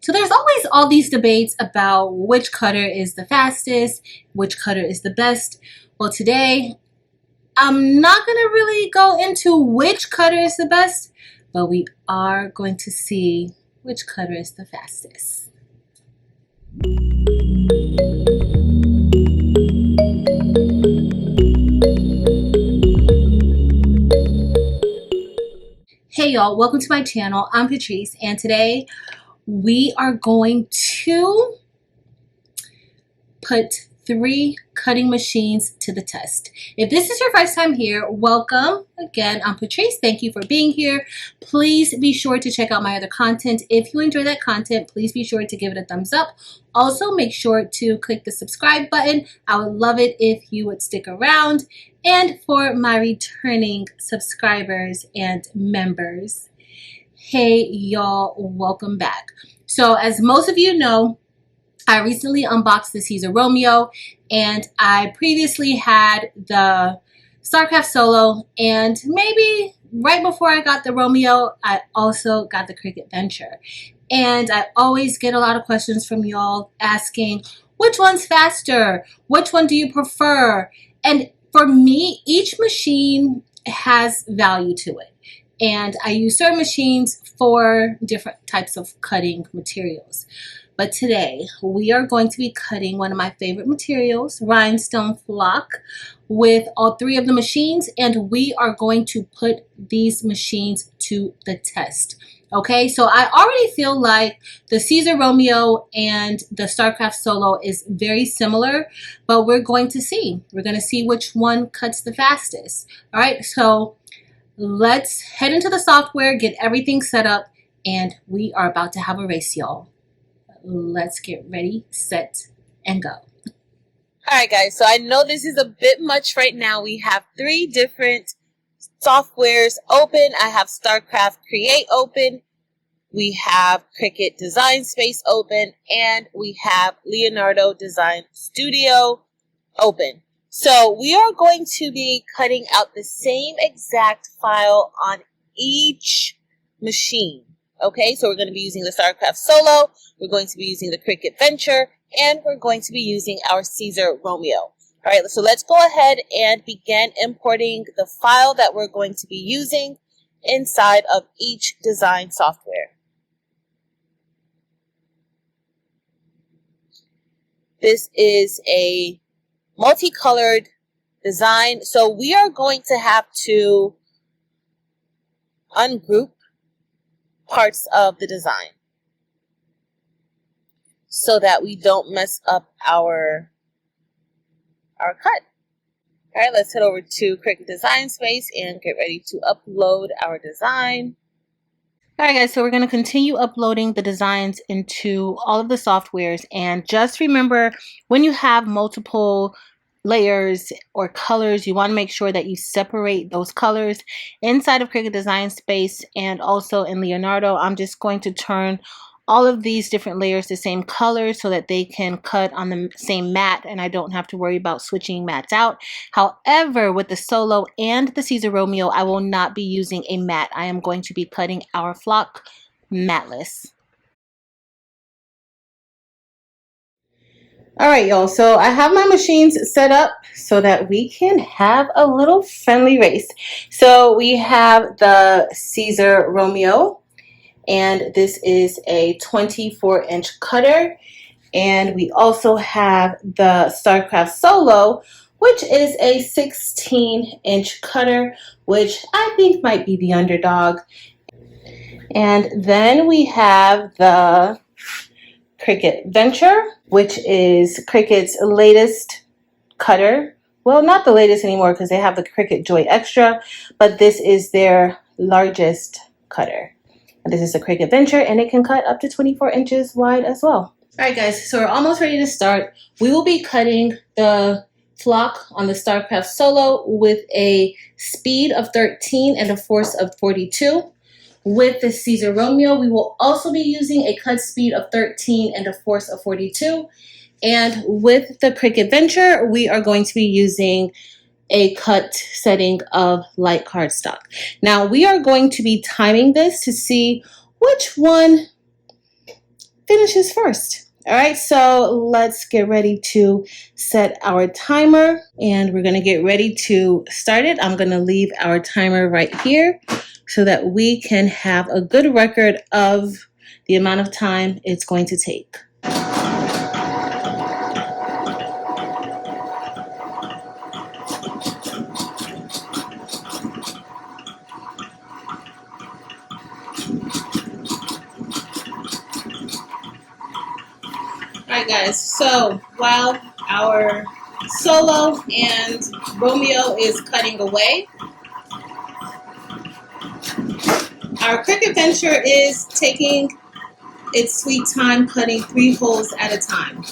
So there's always all these debates about which cutter is the fastest, which cutter is the best. Well, today I'm not going to really go into which cutter is the best, but we are going to see which cutter is the fastest. Hey y'all, welcome to my channel. I'm Patrice, and today we are going to put 3 cutting machines to the test. If this is your first time here, welcome. Again, I'm Patrice. Thank you for being here. Please be sure to check out my other content. If you enjoy that content, please be sure to give it a thumbs up. Also, make sure to click the subscribe button. I would love it if you would stick around. And for my returning subscribers and members, hey y'all, welcome back. So as most of you know, I recently unboxed the Siser Romeo, and I previously had the Starcraft Solo, and maybe right before I got the Romeo, I also got the Cricut Venture. And I always get a lot of questions from y'all asking, which one's faster? Which one do you prefer? And for me, each machine has value to it. And I use certain machines for different types of cutting materials. But today, we are going to be cutting one of my favorite materials, rhinestone flock, with all 3 of the machines, and we are going to put these machines to the test. Okay, so I already feel like the Siser Romeo and the Starcraft Solo is very similar, but we're going to see. We're going to see which one cuts the fastest. All right, so let's head into the software, get everything set up, and we are about to have a race, y'all. Let's get ready, set, and go. Alright guys, so I know this is a bit much right now. We have 3 different softwares open. I have Starcraft Create open, we have Cricut Design Space open, and we have Leonardo Design Studio open. So we are going to be cutting out the same exact file on each machine. Okay, so we're going to be using the Starcraft Solo, we're going to be using the Cricut Venture, and we're going to be using our Siser Romeo. Alright, so let's go ahead and begin importing the file that we're going to be using inside of each design software. This is a multicolored design, so we are going to have to ungroup parts of the design so that we don't mess up our cut. Alright, let's head over to Cricut Design Space and get ready to upload our design. Alright guys, so we're going to continue uploading the designs into all of the softwares, and just remember, when you have multiple layers or colors, you want to make sure that you separate those colors inside of Cricut Design Space and also in Leonardo. I'm just going to turn all of these different layers the same color so that they can cut on the same mat and I don't have to worry about switching mats out. However, with the Solo and the Siser Romeo, I will not be using a mat. I am going to be cutting our flock matless. All right, y'all, so I have my machines set up so that we can have a little friendly race. So we have the Siser Romeo, and this is a 24-inch cutter. And we also have the Starcraft Solo, which is a 16-inch cutter, which I think might be the underdog. And then we have the Cricut Venture, which is Cricut's latest cutter. Well, not the latest anymore because they have the Cricut Joy Extra, but this is their largest cutter. And this is a Cricut Venture, and it can cut up to 24 inches wide as well. Alright guys, so we're almost ready to start. We will be cutting the flock on the Starcraft Solo with a speed of 13 and a force of 42. With the Siser Romeo, we will also be using a cut speed of 13 and a force of 42. And with the Cricut Venture, we are going to be using a cut setting of light cardstock. Now we are going to be timing this to see which one finishes first. All right, so let's get ready to set our timer and we're gonna get ready to start it. I'm gonna leave our timer right here so that we can have a good record of the amount of time it's going to take. Alright guys, so while our Solo and Romeo is cutting away, our Cricut Venture is taking its sweet time cutting 3 holes at a time.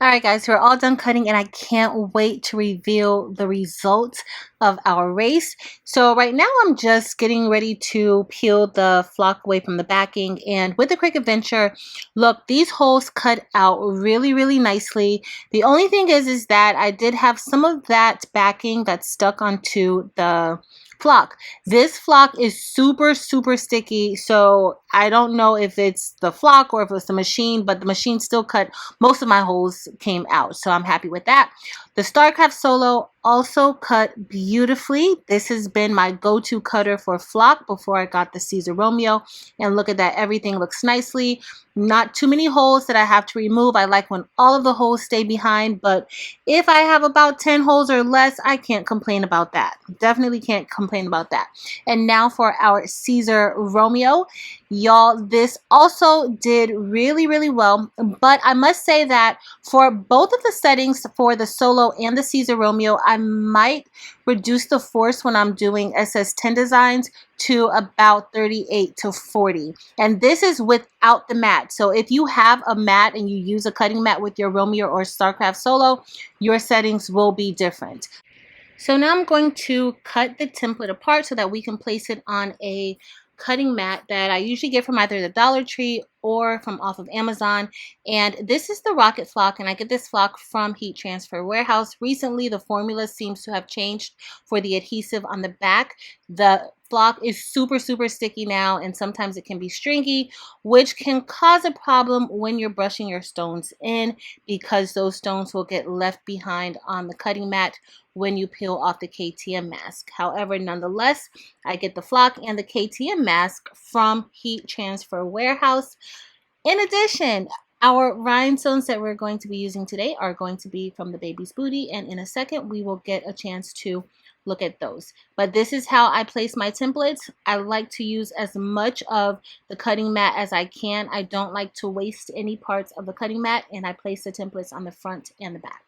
Alright guys, we're all done cutting and I can't wait to reveal the results of our race. So right now I'm just getting ready to peel the flock away from the backing, and with the Cricut Venture, look, these holes cut out really nicely. The only thing is that I did have some of that backing that stuck onto the flock. This flock is super sticky, so I don't know if it's the flock or if it's the machine, but the machine still cut most of my holes came out, so I'm happy with that. The Starcraft Solo also cut beautifully. This has been my go-to cutter for flock before I got the Siser Romeo, and look at that, everything looks nicely. Not too many holes that I have to remove. I like when all of the holes stay behind, but if I have about 10 holes or less, I can't complain about that. Definitely can't complain about that. And now for our Siser Romeo. Y'all, this also did really well, but I must say that for both of the settings, for the Solo and the Siser Romeo, I might reduce the force when I'm doing SS10 designs to about 38 to 40. And this is without the mat. So if you have a mat and you use a cutting mat with your Romeo or Starcraft Solo, your settings will be different. So now I'm going to cut the template apart so that we can place it on a cutting mat that I usually get from either the Dollar Tree or from off of Amazon. And this is the Rocket Flock, and I get this flock from Heat Transfer Warehouse. Recently, the formula seems to have changed for the adhesive on the back. The flock is super sticky now, and sometimes it can be stringy, which can cause a problem when you're brushing your stones in, because those stones will get left behind on the cutting mat when you peel off the KTM mask. However, nonetheless, I get the flock and the KTM mask from Heat Transfer Warehouse. In addition, our rhinestones that we're going to be using today are going to be from the baby's booty, and in a second we will get a chance to look at those. But this is how I place my templates. I like to use as much of the cutting mat as I can. I don't like to waste any parts of the cutting mat, and I place the templates on the front and the back.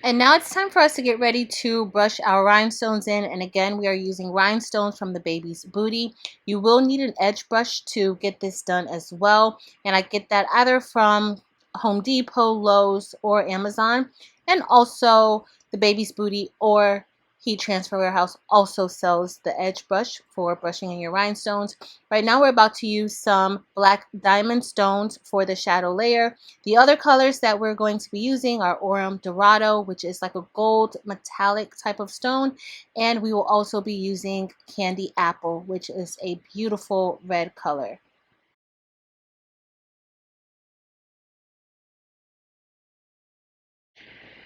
And now it's time for us to get ready to brush our rhinestones in. And again, we are using rhinestones from the baby's booty. You will need an edge brush to get this done as well. And I get that either from Home Depot, Lowe's, or Amazon. And also the baby's booty or Heat Transfer Warehouse also sells the edge brush for brushing in your rhinestones. Right now we're about to use some black diamond stones for the shadow layer. The other colors that we're going to be using are Aurum Dorado, which is like a gold metallic type of stone, and we will also be using Candy Apple, which is a beautiful red color.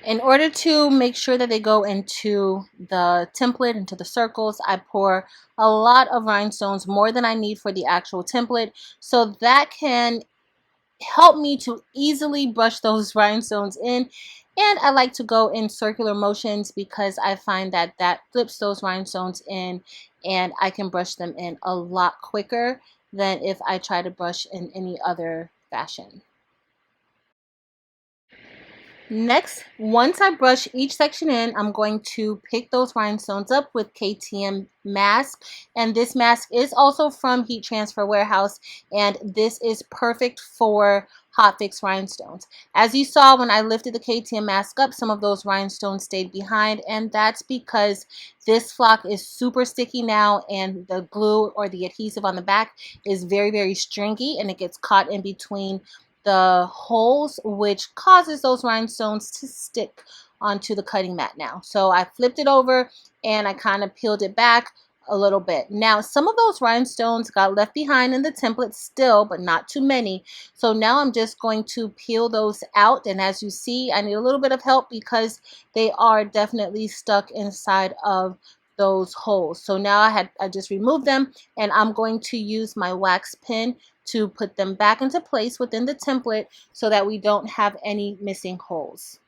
In order to make sure that they go into the template, into the circles, I pour a lot of rhinestones, more than I need for the actual template, so that can help me to easily brush those rhinestones in. And I like to go in circular motions because I find that that flips those rhinestones in and I can brush them in a lot quicker than if I try to brush in any other fashion. Next, once I brush each section in, I'm going to pick those rhinestones up with KTM mask. And this mask is also from Heat Transfer Warehouse, and this is perfect for hot fix rhinestones. As you saw when I lifted the KTM mask up, some of those rhinestones stayed behind, and that's because this flock is super sticky now, and the glue or the adhesive on the back is very, very stringy, and it gets caught in between the holes, which causes those rhinestones to stick onto the cutting mat now. So I flipped it over and I kind of peeled it back a little bit. Now, some of those rhinestones got left behind in the template still, but not too many. So now I'm just going to peel those out. And as you see, I need a little bit of help because they are definitely stuck inside of those holes. So now I just removed them, and I'm going to use my wax pen to put them back into place within the template so that we don't have any missing holes.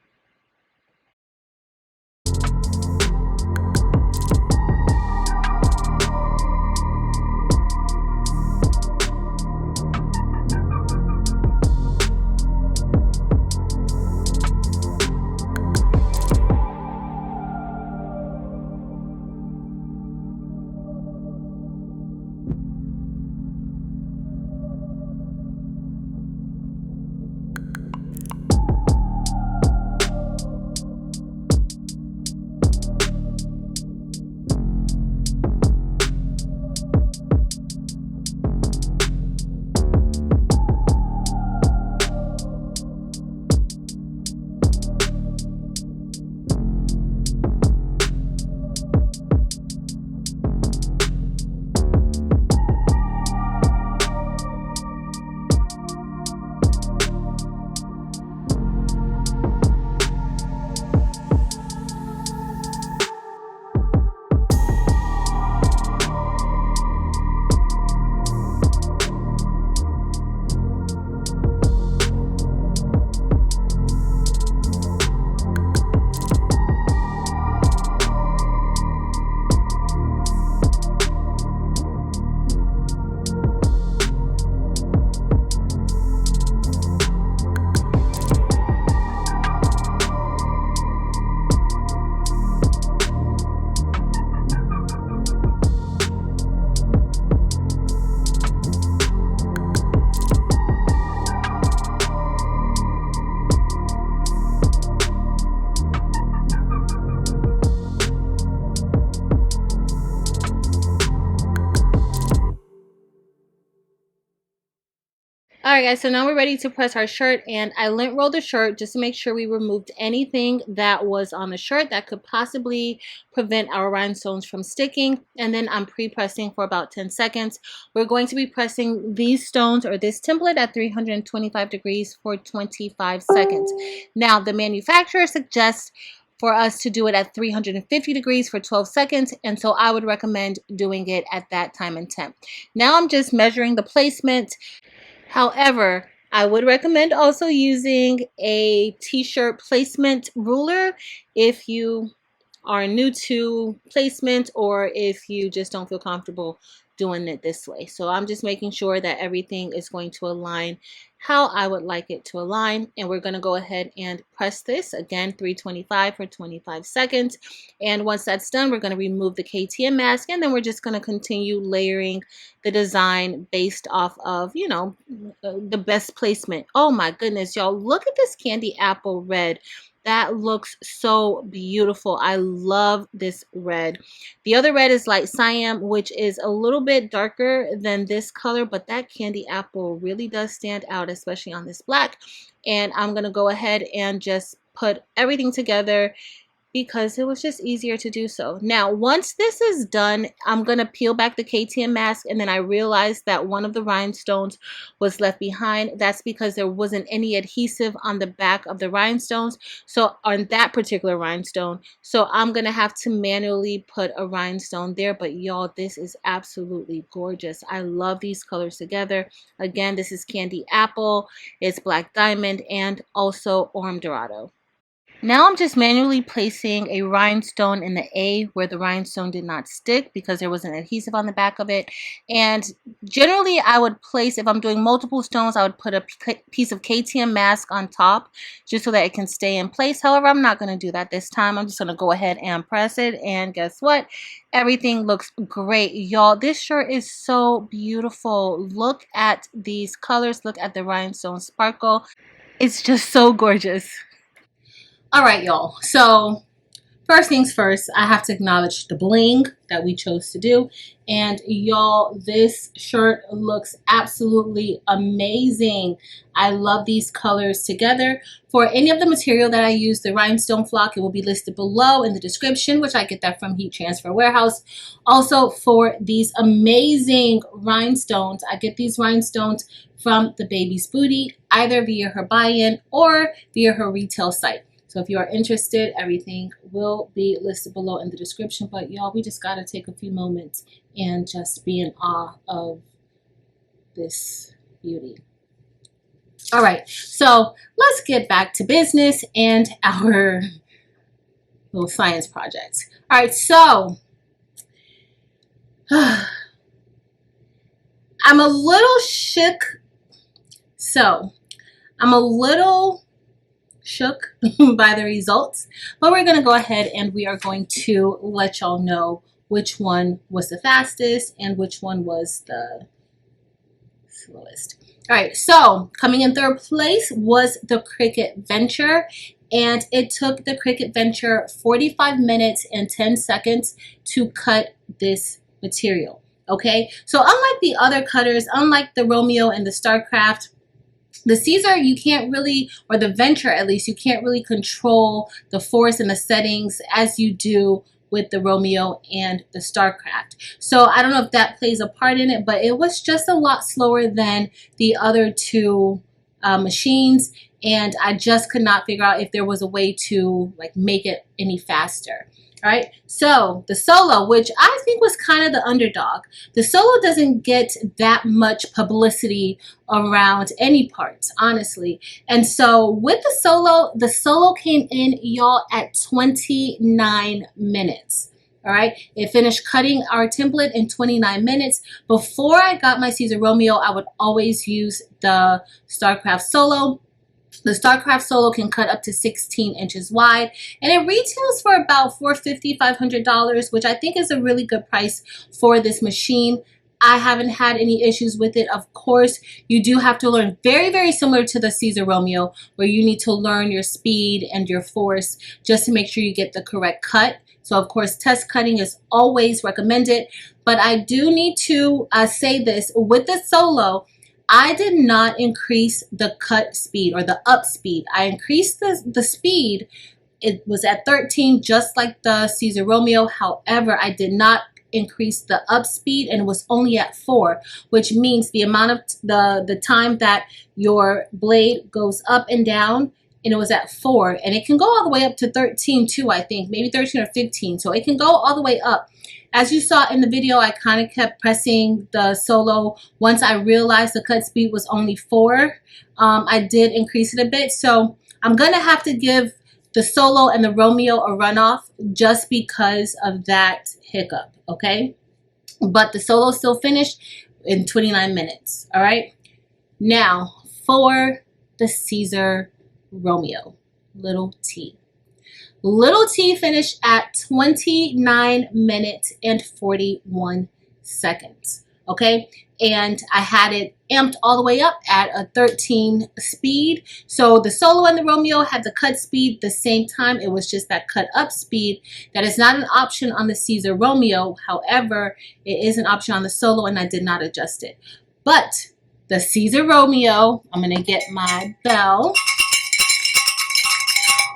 Alright guys, so now we're ready to press our shirt, and I lint rolled the shirt just to make sure we removed anything that was on the shirt that could possibly prevent our rhinestones from sticking, and then I'm pre-pressing for about 10 seconds. We're going to be pressing these stones or this template at 325 degrees for 25 seconds. Now the manufacturer suggests for us to do it at 350 degrees for 12 seconds, and so I would recommend doing it at that time and temp. Now I'm just measuring the placement. However, I would recommend also using a t-shirt placement ruler if you are new to placement or if you just don't feel comfortable doing it this way. So I'm just making sure that everything is going to align how I would like it to align, and we're going to go ahead and press this again 325 for 25 seconds. And once that's done, we're going to remove the KTM mask, and then we're just going to continue layering the design based off of, you know, the best placement. Oh my goodness, y'all, look at this candy apple red. That looks so beautiful. I love this red. The other red is light cyan, which is a little bit darker than this color, but that candy apple really does stand out, especially on this black. And I'm going to go ahead and just put everything together because it was just easier to do so. Now, once this is done, I'm going to peel back the KTM mask, and then I realized that one of the rhinestones was left behind. That's because there wasn't any adhesive on the back of the rhinestones, so on that particular rhinestone. So I'm going to have to manually put a rhinestone there, but y'all, this is absolutely gorgeous. I love these colors together. Again, this is Candy Apple, it's Black Diamond, and also Orm Dorado. Now I'm just manually placing a rhinestone in the A where the rhinestone did not stick because there was an adhesive on the back of it. And generally I would place, if I'm doing multiple stones, I would put a piece of KTM mask on top just so that it can stay in place. However, I'm not going to do that this time. I'm just going to go ahead and press it. And guess what? Everything looks great. Y'all, this shirt is so beautiful. Look at these colors. Look at the rhinestone sparkle. It's just so gorgeous. All right, y'all. So first things first, I have to acknowledge the bling that we chose to do. And y'all, this shirt looks absolutely amazing. I love these colors together. For any of the material that I use, the rhinestone flock, it will be listed below in the description, which I get that from Heat Transfer Warehouse. Also, for these amazing rhinestones, I get these rhinestones from the Baby's Booty, either via her buy-in or via her retail site. So if you are interested, everything will be listed below in the description. But y'all, we just got to take a few moments and just be in awe of this beauty. All right, so let's get back to business and our little science projects. All right, so I'm a little shook. I'm a little shook by the results, but we're going to go ahead and we are going to let y'all know which one was the fastest and which one was the slowest. All right, so coming in third place was the Cricut Venture, and it took the Cricut Venture 45 minutes and 10 seconds to cut this material. Okay, so unlike the other cutters, unlike the Romeo and the Starcraft, the Siser, you can't really, or the Venture at least, you can't really control the force and the settings as you do with the Romeo and the Starcraft. So I don't know if that plays a part in it, but it was just a lot slower than the other two machines, and I just could not figure out if there was a way to like make it any faster. All right, so the Solo, which I think was kind of the underdog, the Solo doesn't get that much publicity around any parts, honestly. And so with the Solo came in, y'all, at 29 minutes. All right, it finished cutting our template in 29 minutes. Before I got my Siser Romeo, I would always use the Starcraft Solo. The Starcraft Solo can cut up to 16 inches wide, and it retails for about $450, $500, which I think is a really good price for this machine. I haven't had any issues with it. Of course, you do have to learn, very, very similar to the Siser Romeo, where you need to learn your speed and your force just to make sure you get the correct cut. So of course, test cutting is always recommended, but I do need to say this, with the Solo, I did not increase the cut speed or the up speed. I increased the speed. It was at 13, just like the Siser Romeo. However, I did not increase the up speed, and it was only at 4, which means the amount of the time that your blade goes up and down, and it was at 4, and it can go all the way up to 13 too, I think, maybe 13 or 15. So it can go all the way up. As you saw in the video, I kind of kept pressing the Solo. Once I realized the cut speed was only 4, I did increase it a bit. So I'm going to have to give the Solo and the Romeo a runoff just because of that hiccup, okay? But the Solo still finished in 29 minutes, all right? Now, for the Siser Romeo, little T. Little T finished at 29 minutes and 41 seconds, okay? And I had it amped all the way up at a 13 speed. So the Solo and the Romeo had the cut speed the same time. It was just that cut up speed. That is not an option on the Siser Romeo. However, it is an option on the Solo, and I did not adjust it. But the Siser Romeo, I'm gonna get my bell,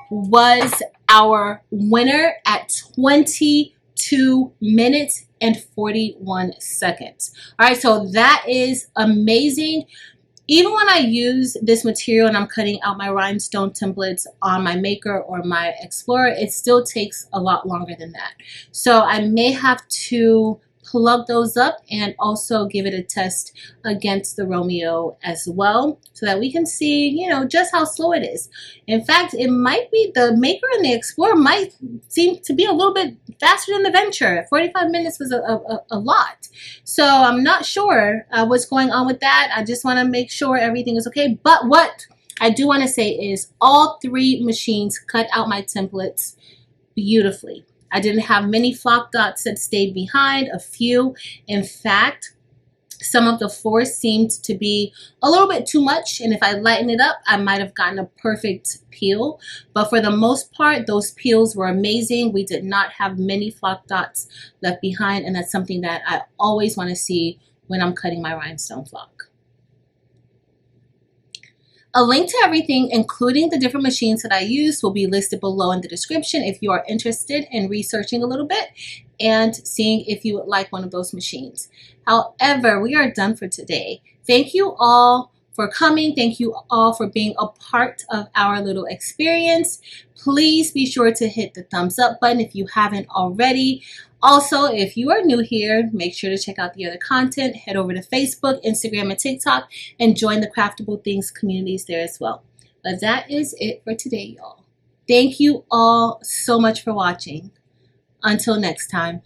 was our winner at 22 minutes and 41 seconds. All right, so that is amazing. Even when I use this material and I'm cutting out my rhinestone templates on my Maker or my Explorer, it still takes a lot longer than that. So I may have to plug those up and also give it a test against the Romeo as well, so that we can see, you know, just how slow it is. In fact, it might be the Maker and the Explorer might seem to be a little bit faster than the Venture. 45 minutes was a lot. So I'm not sure what's going on with that. I just want to make sure everything is okay. But what I do want to say is all three machines cut out my templates beautifully. I didn't have many flock dots that stayed behind, a few. In fact, some of the force seemed to be a little bit too much, and if I lighten it up, I might have gotten a perfect peel. But for the most part, those peels were amazing. We did not have many flock dots left behind, and that's something that I always want to see when I'm cutting my rhinestone flock. A link to everything, including the different machines that I use, will be listed below in the description if you are interested in researching a little bit and seeing if you would like one of those machines. However, we are done for today. Thank you all for coming. Thank you all for being a part of our little experience. Please be sure to hit the thumbs up button if you haven't already. Also, if you are new here, make sure to check out the other content. Head over to Facebook, Instagram, and TikTok and join the Craftable Things communities there as well. But that is it for today, y'all. Thank you all so much for watching. Until next time.